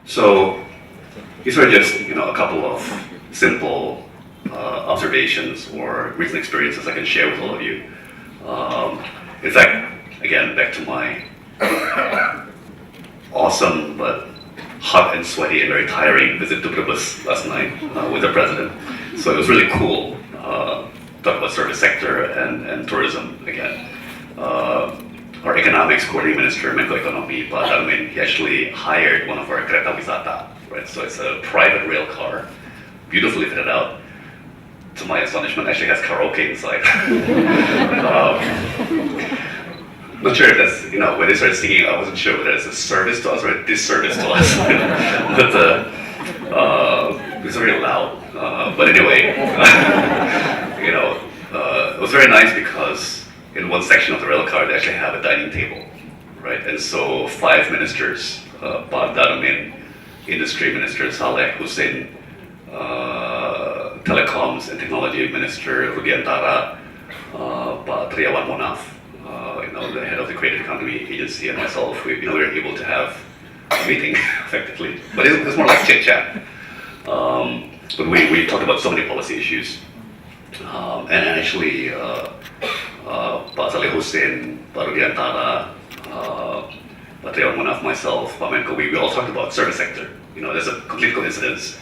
So these are just a couple of simple observations or recent experiences I can share with all of you. In fact, again, back to my awesome but hot and sweaty and very tiring visit to Brebes last night with the president. So it was really cool. Talk about service sector and tourism again. Our economics coordinating minister, Menko Ekonomi, Pak Darmin, he actually hired one of our kereta wisata, right? So it's a private rail car, beautifully fitted out. To my astonishment, actually has karaoke inside. Not sure if that's, when they started singing, I wasn't sure whether it's a service to us or a disservice to us. But it's very loud. But anyway, it was very nice because in one section of the rail car, they actually have a dining table, right? And so 5 ministers, Pak Darmin, Industry Minister Saleh Hussein, Telecoms and Technology Minister Rudiantara, Pak Triawan Monaf, the head of the Creative Economy Agency, and myself, we were able to have a meeting effectively. But it was more like chit chat. But we talked about so many policy issues. And actually, Pak Saleh Hussein, Pak Rudiantara, Pak Triawan Monaf, myself, Pak Menko, we all talked about service sector. There's a complete coincidence.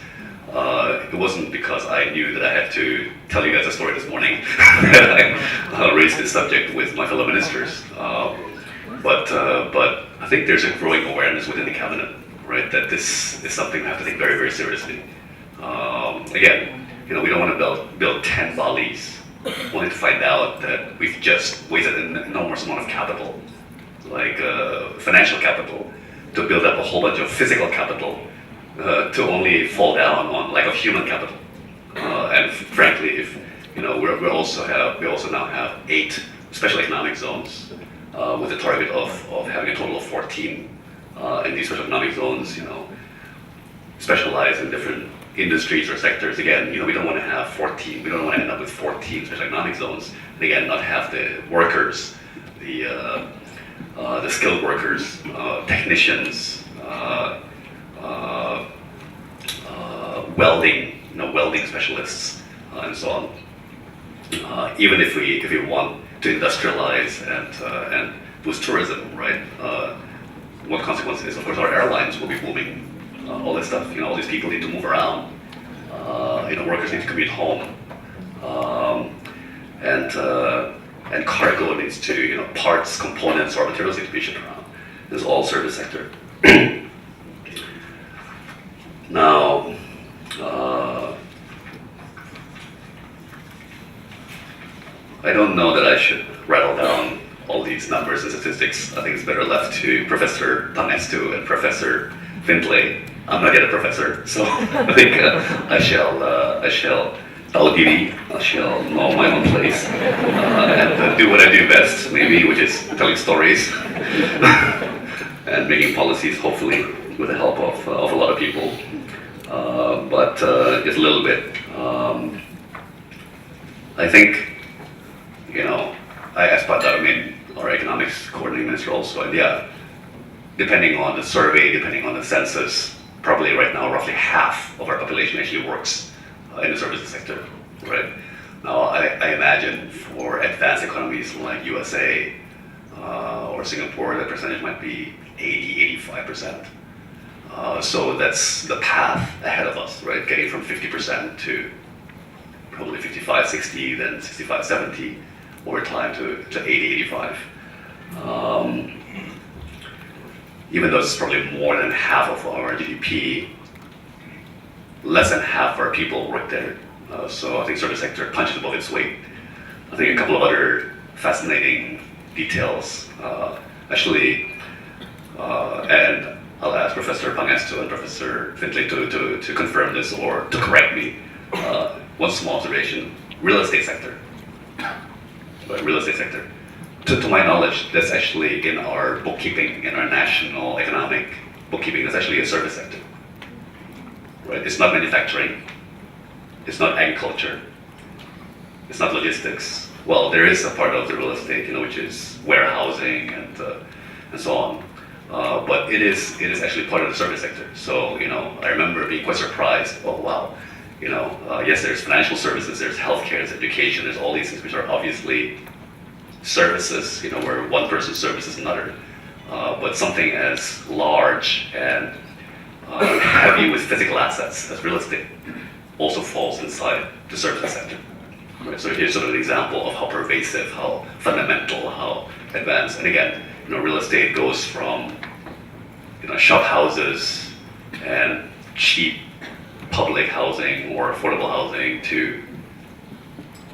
It wasn't because I knew that I had to tell you guys a story this morning that I raised this subject with my fellow ministers. But I think there's a growing awareness within the cabinet, right, that this is something we have to take very, very seriously. Again, we don't want to build 10 Balis, only to find out that we've just wasted an enormous amount of capital, like financial capital, to build up a whole bunch of physical capital. To only fall down on lack of human capital, and frankly, if we also now have 8 special economic zones with a target of having a total of 14, and these special economic zones, specialize in different industries or sectors. Again, we don't want to have 14. We don't want to end up with 14 special economic zones. And again, not have the workers, the skilled workers, technicians. Welding specialists, and so on. Even if we want to industrialize and boost tourism, right? One consequence is, of course, our airlines will be booming. All this stuff, all these people need to move around. Workers need to commute home, and cargo needs to, parts, components, or materials need to be shipped around. This is all service sector. Now, I don't know that I should rattle down all these numbers and statistics. I think it's better left to Professor Pangestu and Professor Findlay. I'm not yet a professor, so I think I shall tahu diri, I shall know my own place, and do what I do best, maybe, which is telling stories and making policies, hopefully, with the help of a lot of people. But just a little bit. I think, I asked Pak Darmin, our economics coordinating minister also, and yeah, depending on the survey, depending on the census, probably right now roughly half of our population actually works in the services sector, right? Now I imagine for advanced economies like USA or Singapore, that percentage might be 80-85%. So that's the path ahead of us, right? Getting from 50% to probably 55-60, then 65-70 over time to 80-85. Even though it's probably more than half of our GDP, less than half of our people work there. So I think service sector punches above its weight. I think a couple of other fascinating details, and I'll ask Professor Pangestu and Professor Findlay to confirm this or to correct me. One small observation: real estate sector. Real estate sector. To my knowledge, that's actually in our bookkeeping, in our national economic bookkeeping, that's actually a service sector. Right? It's not manufacturing. It's not agriculture. It's not logistics. Well, there is a part of the real estate, which is warehousing and so on. But it is actually part of the service sector. So, I remember being quite surprised. Oh, wow. Yes, there's financial services, there's healthcare, there's education, there's all these things which are obviously services, where one person services another. But something as large and heavy with physical assets as real estate also falls inside the services sector. Right? So here's sort of an example of how pervasive, how fundamental, how advanced. And again, real estate goes from shop houses and cheap public housing or affordable housing to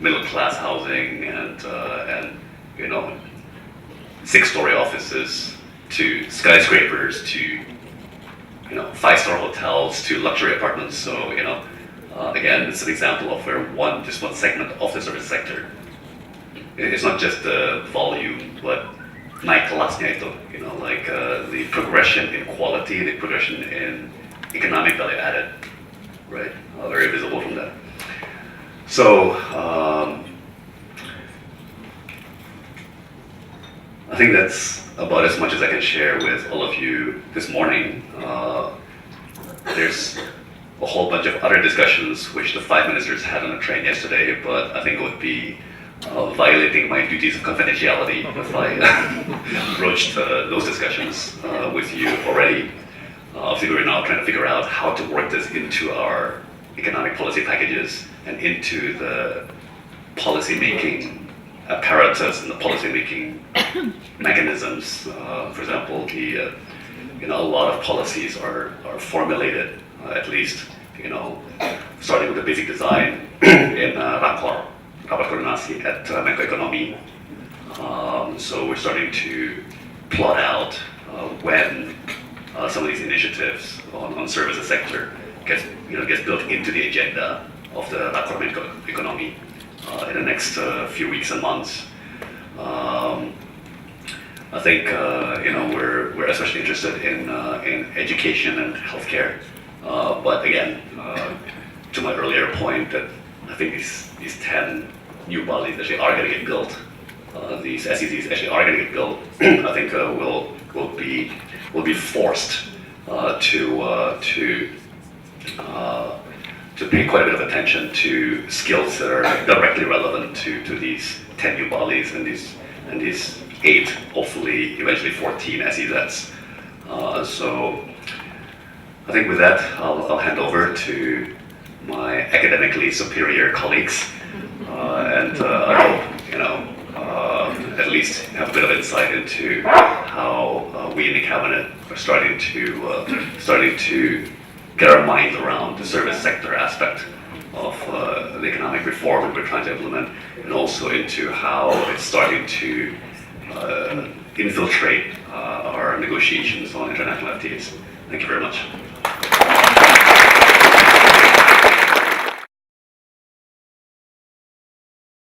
middle class housing and 6-story offices to skyscrapers to 5-star hotels to luxury apartments. So again, it's an example of where just one segment of the service sector. It's not just the volume, but naik kelasnya itu, like the progression in quality, the progression in economic value added, right? Very visible from that. So I think that's about as much as I can share with all of you this morning. There's a whole bunch of other discussions which the 5 ministers had on the train yesterday, but I think it would be violating my duties of confidentiality if I broached those discussions with you already. Obviously, we're now trying to figure out how to work this into our economic policy packages and into the policy-making apparatus and the policy-making mechanisms. For example, a lot of policies are formulated, at least, starting with the basic design in Rapat Koordinasi at Menko Ekonomi. So we're starting to plot out when some of these initiatives on services sector gets built into the agenda of the Rapat Menko Ekonomi in the next few weeks and months. I think we're especially interested in education and healthcare. But again, to my earlier point, that I think these 10 new Balis actually are going to get built. These SEZs actually are going to get built. I think we'll be forced to pay quite a bit of attention to skills that are directly relevant to these 10 new Balis and these 8, hopefully eventually 14 SEZs. So I think with that, I'll hand over to my academically superior colleagues, and I hope at least have a bit of insight into how we in the cabinet are starting to get our minds around the service sector aspect of the economic reform that we're trying to implement, and also into how it's starting to infiltrate our negotiations on international FTAs. Thank you very much.